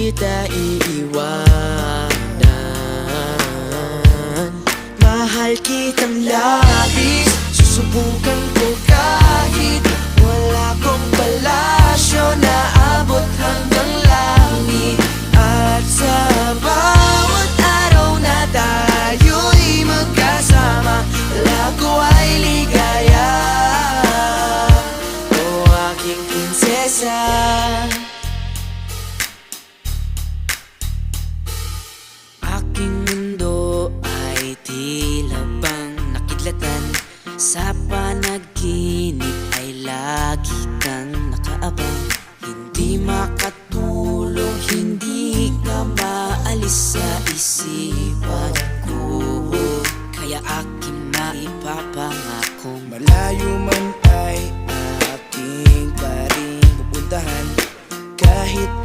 kita iiwanan. Mahal kitang labis, susubukan ko kahit wala kong palasyo na abot hanggang